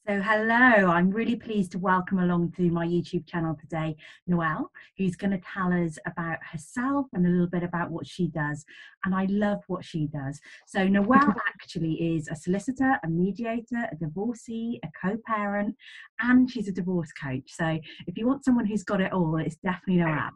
So hello, I'm really pleased to welcome along to my YouTube channel today, Nawal, who's going to tell us about herself and a little bit about what she does. And I love what she does. So Nawal actually is a solicitor, a mediator, a divorcee, a co-parent, and she's a divorce coach. So if you want someone who's got it all, it's definitely Nawal.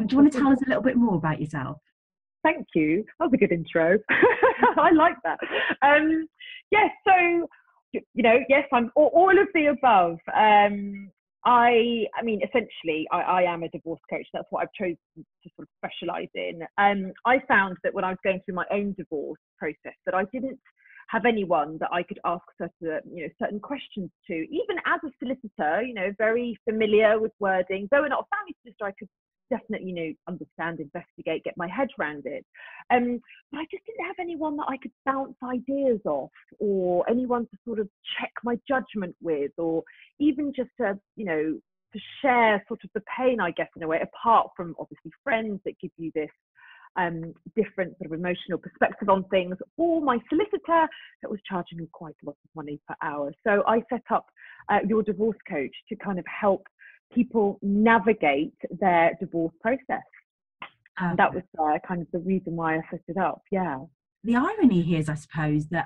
Do you want to tell us a little bit more about yourself? Thank you. That was a good intro. I like that. Yes, so yes, I'm all of the above. I mean, essentially, I am a divorce coach. That's what I've chosen to sort of specialise in. I found that when I was going through my own divorce process, that I didn't have anyone that I could ask certain questions to. Even as a solicitor, very familiar with wording. Though we're not a family solicitor, I could definitely, understand, investigate, get my head around it. But I just didn't have anyone that I could bounce ideas off, or anyone to sort of check my judgment with, or even just to share sort of the pain, I guess, in a way, apart from obviously friends that give you this different sort of emotional perspective on things, or my solicitor that was charging me quite a lot of money per hour. So I set up Your Divorce Coach to kind of help people navigate their divorce process. And that was kind of the reason why I set it up. Yeah. The irony here is, I suppose, that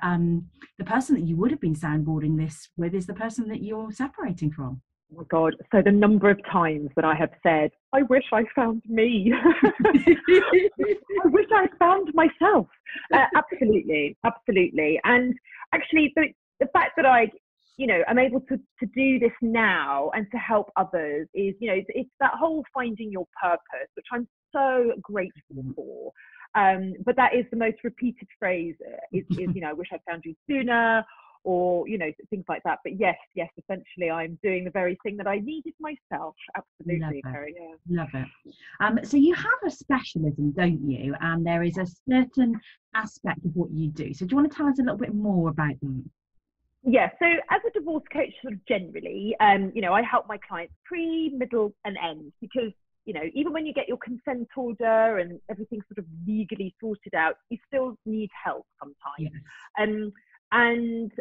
the person that you would have been soundboarding this with is the person that you're separating from. Oh my God. So the number of times that I have said, I wish I found me. I wish I found myself. Absolutely. Absolutely. And actually, the fact that I'm able to do this now and to help others is, it's that whole finding your purpose, which I'm so grateful for. But that is the most repeated phrase is I wish I'd found you sooner, or, things like that. But yes, essentially I'm doing the very thing that I needed myself. Absolutely, Kerry. Yeah. Love it. So you have a specialism, don't you? And there is a certain aspect of what you do. So do you want to tell us a little bit more about that? Yeah, so as a divorce coach, sort of generally, I help my clients pre, middle, and end, because even when you get your consent order and everything sort of legally sorted out, you still need help sometimes. Yes. And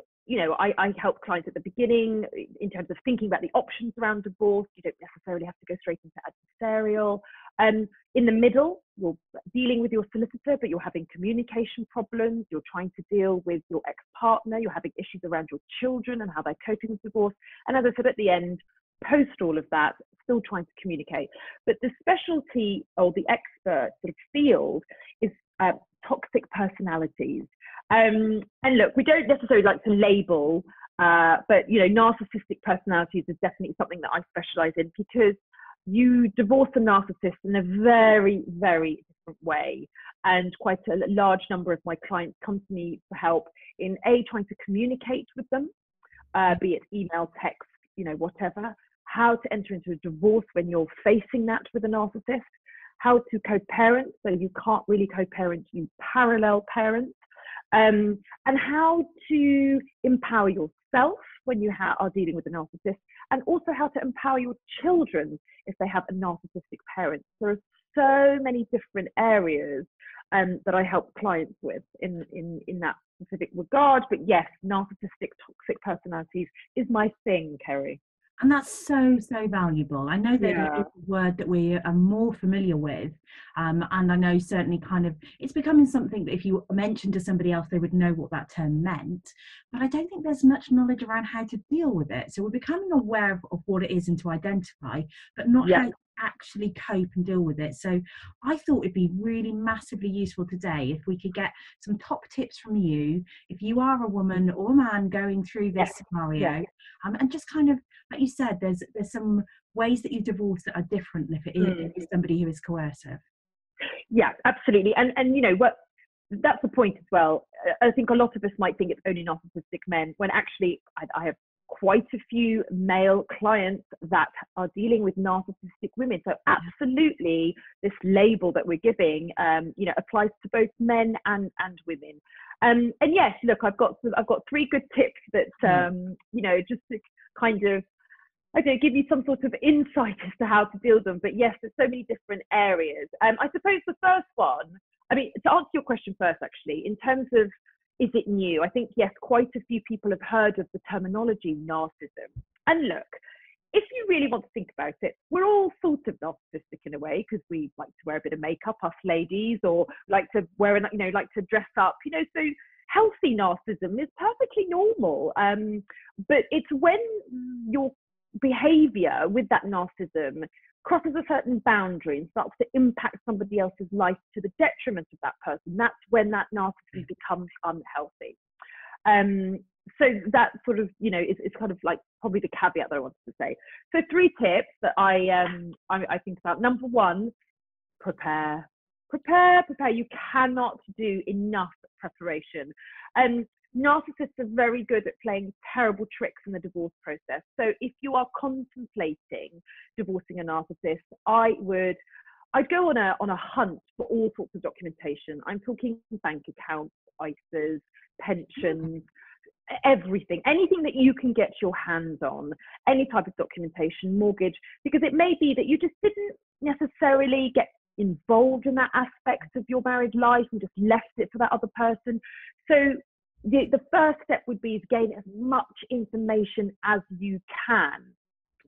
I help clients at the beginning in terms of thinking about the options around divorce. You don't necessarily have to go straight into adversarial. In the middle, you're dealing with your solicitor, but you're having communication problems. You're trying to deal with your ex-partner. You're having issues around your children and how they're coping with divorce. And as I said at the end, post all of that, still trying to communicate. But the specialty, or the expert sort of field, is toxic personalities. And look, we don't necessarily like to label, but narcissistic personalities is definitely something that I specialize in, because you divorce a narcissist in a very, very different way. And quite a large number of my clients come to me for help in trying to communicate with them, be it email, text, whatever, how to enter into a divorce when you're facing that with a narcissist, how to co-parent, so you can't really co-parent, you parallel parent, and how to empower yourself when you are dealing with a narcissist, and also how to empower your children if they have a narcissistic parent. There are so many different areas that I help clients with in that specific regard. But yes, narcissistic, toxic personalities is my thing, Kerry. And that's so valuable. I know that it is a word that we are more familiar with. And I know certainly kind of it's becoming something that if you mention to somebody else, they would know what that term meant. But I don't think there's much knowledge around how to deal with it. So we're becoming aware of what it is and to identify, but not how to actually cope and deal with it. So I thought it'd be really massively useful today if we could get some top tips from you, if you are a woman or a man going through this scenario, and just kind of, like you said, there's some ways that you divorce that are different if it is somebody who is coercive. Yeah, absolutely. And what, that's the point as well. I think a lot of us might think it's only narcissistic men, when actually I have quite a few male clients that are dealing with narcissistic women. So absolutely, this label that we're giving, applies to both men and women. And yes, look, I've got 3 good tips that just to kind of, I don't know, give you some sort of insight as to how to deal with them. But yes, there's so many different areas. I suppose the first one, I mean, to answer your question first, actually, in terms of is it new? I think, yes, quite a few people have heard of the terminology narcissism. And look, if you really want to think about it, we're all sort of narcissistic in a way, because we like to wear a bit of makeup, us ladies, or like to wear, like to dress up, so healthy narcissism is perfectly normal. But it's when your behavior with that narcissism crosses a certain boundary and starts to impact somebody else's life to the detriment of that person, that's when that narcissism becomes unhealthy. So that sort of, it's kind of like probably the caveat that I wanted to say. So 3 tips that I think about. Number 1, prepare. You cannot do enough preparation. Narcissists are very good at playing terrible tricks in the divorce process. So if you are contemplating divorcing a narcissist, I'd go on a hunt for all sorts of documentation. I'm talking bank accounts, ISAs, pensions, everything, anything that you can get your hands on, any type of documentation, mortgage, because it may be that you just didn't necessarily get involved in that aspect of your married life and just left it for that other person. So the first step would be to gain as much information as you can.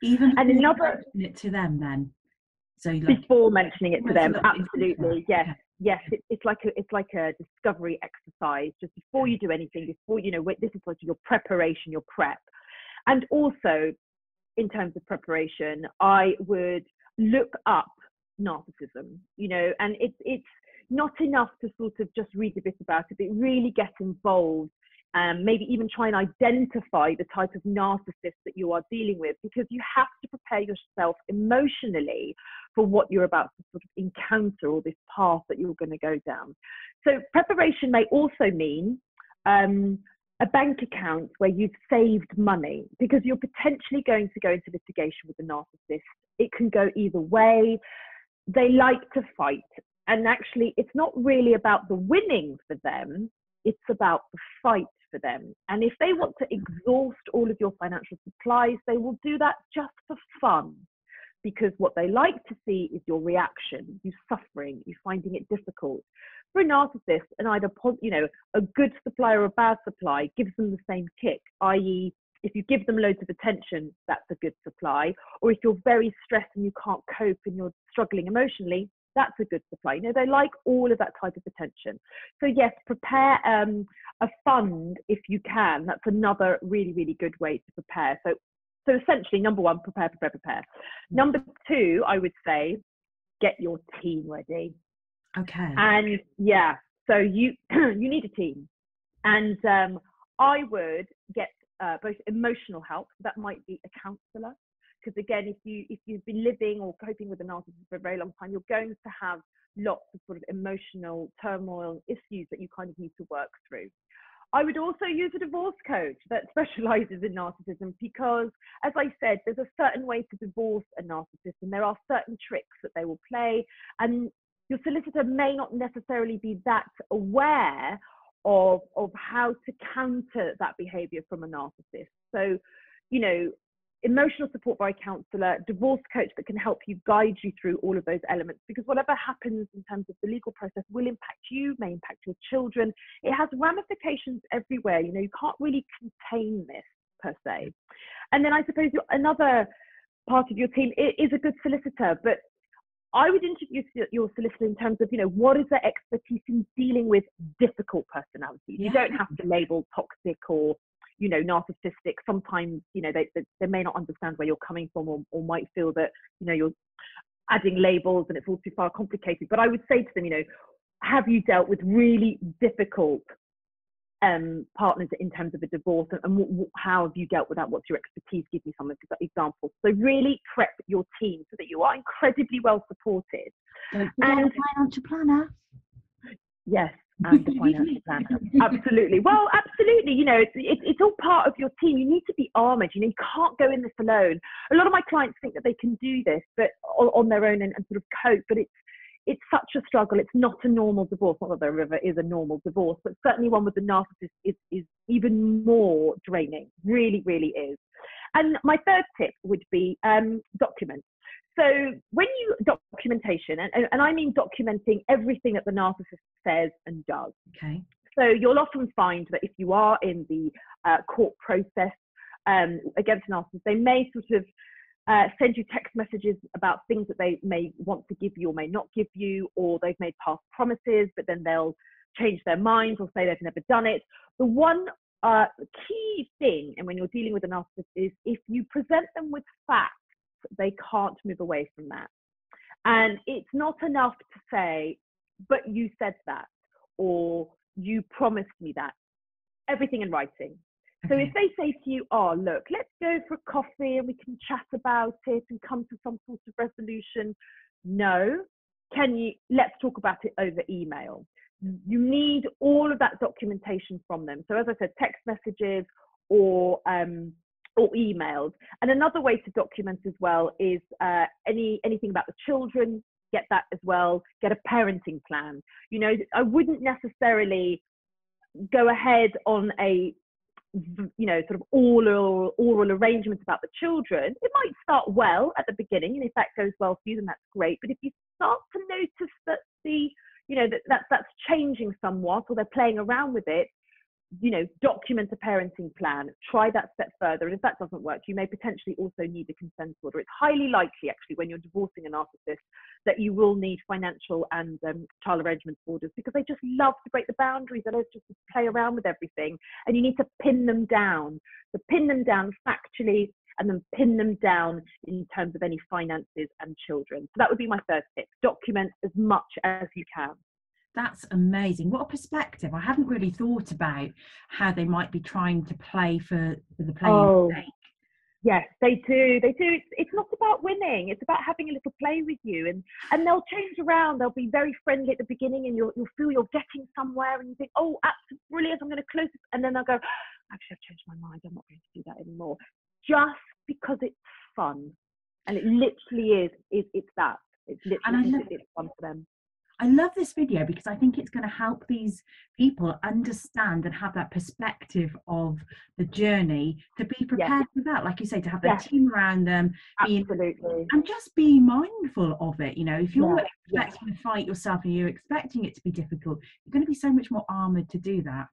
Even and another it to them then. So before mentioning it to them, absolutely, yes. Yes, it's like a discovery exercise. Just before you do anything, this is like your preparation, your prep. And also, in terms of preparation, I would look up narcissism. And it's not enough to sort of just read a bit about it, but really get involved. Maybe even try and identify the type of narcissist that you are dealing with, because you have to prepare yourself emotionally for what you're about to sort of encounter, or this path that you're going to go down. So preparation may also mean a bank account where you've saved money, because you're potentially going to go into litigation with the narcissist. It can go either way. They like to fight. And actually, it's not really about the winning for them. It's about the fight for them. And if they want to exhaust all of your financial supplies, they will do that just for fun, because what they like to see is your reaction, you suffering, you finding it difficult. For a narcissist, and either a good supply or a bad supply gives them the same kick, i.e., if you give them loads of attention, that's a good supply. Or if you're very stressed and you can't cope and you're struggling emotionally, that's a good supply. They like all of that type of attention. So yes, prepare a fund if you can. That's another really, really good way to prepare. So essentially, number 1, prepare. Number 2, I would say, get your team ready. Okay. And yeah, so you need a team. And I would get both emotional help. That might be a counsellor. Because again, if you've been living or coping with a narcissist for a very long time, you're going to have lots of sort of emotional turmoil issues that you kind of need to work through. I would also use a divorce coach that specialises in narcissism, because, as I said, there's a certain way to divorce a narcissist, and there are certain tricks that they will play. And your solicitor may not necessarily be that aware of how to counter that behaviour from a narcissist. So, emotional support by a counsellor, divorce coach that can help you, guide you through all of those elements, because whatever happens in terms of the legal process will impact you, may impact your children. It has ramifications everywhere. You can't really contain this per se. And then I suppose another part of your team is a good solicitor, but I would introduce your solicitor in terms of, what is their expertise in dealing with difficult personalities. Yeah. You don't have to label toxic or narcissistic. Sometimes, they may not understand where you're coming from, or might feel that, you're adding labels and it's all too far complicated. But I would say to them, have you dealt with really difficult partners in terms of a divorce, and how have you dealt with that? What's your expertise? Give me some examples. So really prep your team so that you are incredibly well supported. And financial planner. Yes. And the financial planner. Absolutely. Well, absolutely. It's all part of your team. You need to be armoured. You can't go in this alone. A lot of my clients think that they can do this, but on their own and sort of cope. But it's such a struggle. It's not a normal divorce. Not that there ever is a normal divorce, but certainly one with the narcissist is even more draining. Really, really is. And my third tip would be document. So when you documentation, and I mean documenting everything that the narcissist says and does. Okay. So you'll often find that if you are in the court process against narcissists, they may sort of send you text messages about things that they may want to give you or may not give you, or they've made past promises, but then they'll change their minds or say they've never done it. The one key thing, and when you're dealing with a narcissist, is if you present them with facts, they can't move away from that. And it's not enough to say, but you said that, or you promised me that. Everything in writing. So if they say to you, oh, look, let's go for a coffee and we can chat about it and come to some sort of resolution. No, let's talk about it over email. You need all of that documentation from them. So as I said, text messages or emails. And another way to document as well is anything about the children, get that as well, get a parenting plan. You know, I wouldn't necessarily go ahead on a, you know, sort of oral arrangements about the children. It might start well at the beginning, and if that goes well for you, then that's great. But if you start to notice that that's changing somewhat, or they're playing around with it, you know, document a parenting plan, try that step further. And if that doesn't work, you may potentially also need a consent order. It's highly likely, actually, when you're divorcing a narcissist, that you will need financial and child arrangement orders, because they just love to break the boundaries. They love just to play around with everything. And you need to pin them down. So pin them down factually, and then pin them down in terms of any finances and children. So that would be my first tip. Document as much as you can. That's amazing. What a perspective. I hadn't really thought about how they might be trying to play for the playing sake. Yes, they do. They do. It's not about winning. It's about having a little play with you, and they'll change around. They'll be very friendly at the beginning, and you'll feel you're getting somewhere, and you think, oh, absolutely brilliant, I'm going to close this, and then they'll go, actually, I've changed my mind. I'm not going to do that anymore, just because it's fun. And it literally is. It's that. It's literally it's fun for them. I love this video because I think it's going to help these people understand and have that perspective of the journey, to be prepared for that, like you say, to have their team around them. Absolutely. And just be mindful of it. You know, if you're expecting to fight yourself and you're expecting it to be difficult, you're going to be so much more armoured to do that.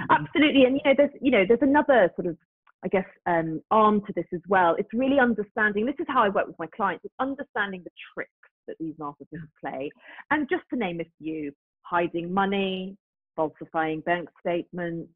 Absolutely. And there's another sort of, I guess, arm to this as well. It's really understanding. This is how I work with my clients. It's understanding the tricks that these narcissists play. And just to name a few: hiding money, falsifying bank statements,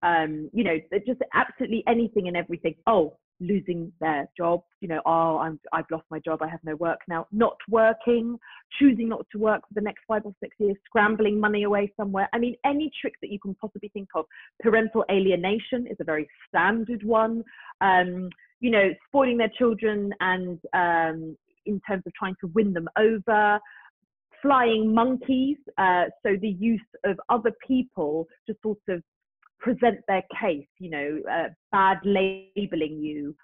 just absolutely anything and everything. Oh, losing their job, I've lost my job, I have no work now. Not working, choosing not to work for the next 5 or 6 years, scrambling money away somewhere. I mean, any trick that you can possibly think of. Parental alienation is a very standard one. Spoiling their children and in terms of trying to win them over. Flying monkeys, so the use of other people to sort of present their case, bad labeling you,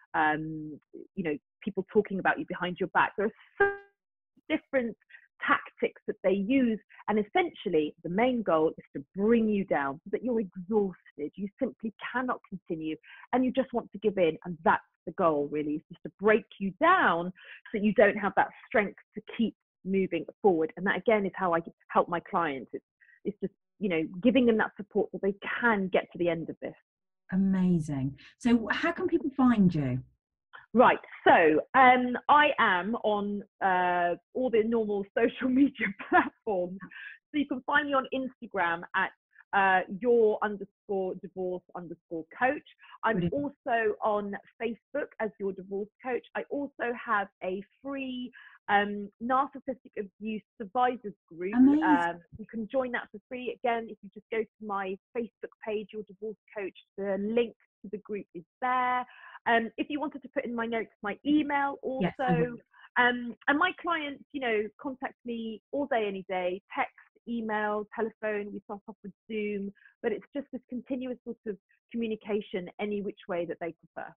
people talking about you behind your back. There are so different tactics that they use, and essentially the main goal is to bring you down so that you're exhausted, you simply cannot continue, and you just want to give in. And that's the goal, really, is just to break you down so that you don't have that strength to keep moving forward. And that, again, is how I help my clients. It's just giving them that support so they can get to the end of this. Amazing. So how can people find you? Right, so I am on all the normal social media platforms. So you can find me on Instagram at your_divorce_coach. I'm also on Facebook as Your Divorce Coach. I also have a free narcissistic abuse survivors group. You can join that for free. Again, if you just go to my Facebook page, Your Divorce Coach, the link to the group is there. If you wanted to put in my notes my email also. Yes, and my clients, contact me all day, any day, text, email, telephone. We start off with Zoom, but it's just this continuous sort of communication any which way that they prefer.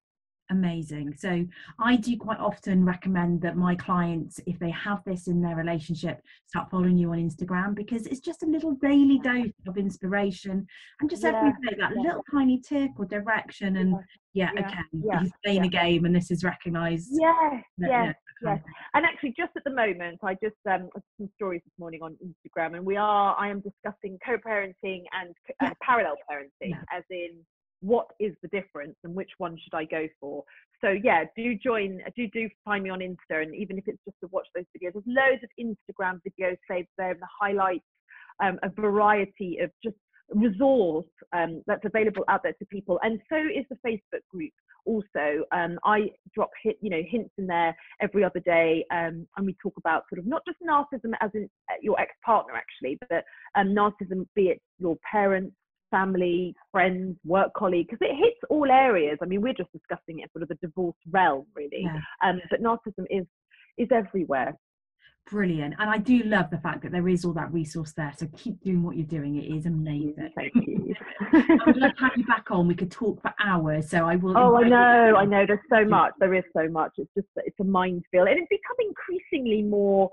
Amazing. So I do quite often recommend that my clients, if they have this in their relationship, start following you on Instagram, because it's just a little daily dose of inspiration, and just every Yeah, day that yeah, little tiny tip or direction, and yeah, yeah, okay, yeah, he's playing yeah. a game and this is recognized. Yes, Yeah, yes, that kind yes. of thing. And actually, just at the moment, I just some stories this morning on Instagram, and I am discussing co-parenting and Yeah, parallel parenting, yeah, as in what is the difference and which one should I go for. So yeah, do find me on Insta, and even if it's just to watch those videos, there's loads of Instagram videos saved there, and the highlights, a variety of just resource that's available out there to people, and so is the Facebook group. Also, I drop hints in there every other day, and we talk about sort of not just narcissism as in your ex-partner actually, but narcissism, be it your parents, family, friends, work colleague, because it hits all areas. I mean, we're just discussing it sort of the divorce realm really, yeah. but narcissism is everywhere. Brilliant. And I do love the fact that there is all that resource there. So keep doing what you're doing. It is amazing. Thank you. I would love to have you back on. We could talk for hours. So I will. Oh, I invite know. There's so you. much. There is so much. It's just that it's a minefield, and it's become increasingly more,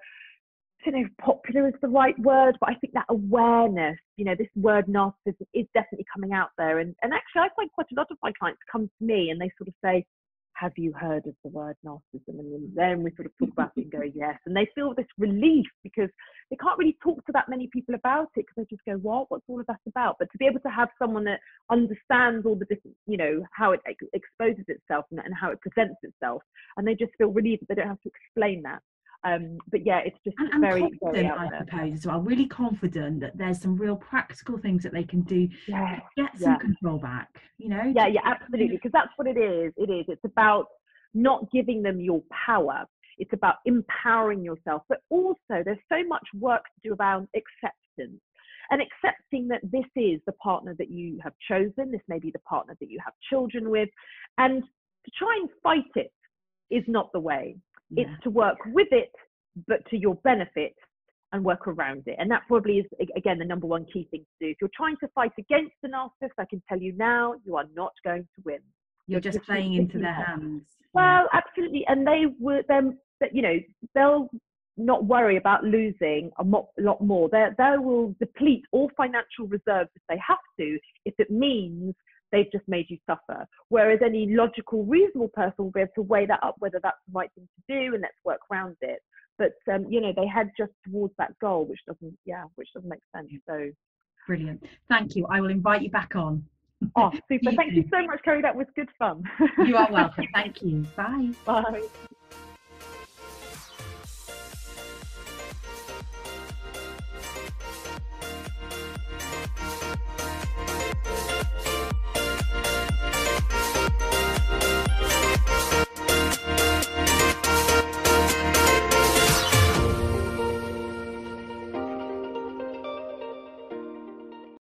I don't know if popular is the right word, but I think that awareness, this word narcissism is definitely coming out there. And actually, I find quite a lot of my clients come to me and they sort of say, have you heard of the word narcissism? And then we sort of talk about it and go, yes. And they feel this relief because they can't really talk to that many people about it, because they just go, what's all of that about? But to be able to have someone that understands all the different, how it exposes itself and how it presents itself, and they just feel relieved that they don't have to explain that. But yeah, it's just And very, very out confident, I there. suppose, as well. Really confident that there's some real practical things that they can do Yeah, to get some control back, yeah, absolutely. Because that's what it is. It's about not giving them your power. It's about empowering yourself. But also, there's so much work to do around acceptance, and accepting that this is the partner that you have chosen. This may be the partner that you have children with. And to try and fight it is not the way. Yeah. It's to work with it, but to your benefit, and work around it. And that probably is, again, the number one key thing to do. If you're trying to fight against the narcissist, I can tell you now, you are not going to win. You're just playing into their hands. Well, absolutely. And they'll not worry about losing a lot more. They will deplete all financial reserves if they have to, if it means they've just made you suffer. Whereas any logical, reasonable person will be able to weigh that up, whether that's the right thing to do, and let's work around it. But they head just towards that goal, which doesn't make sense. So brilliant. Thank you. I will invite you back on. Oh, super. Thank you so much, Kerry. That was good fun. You are welcome. Thank you. Bye. Bye.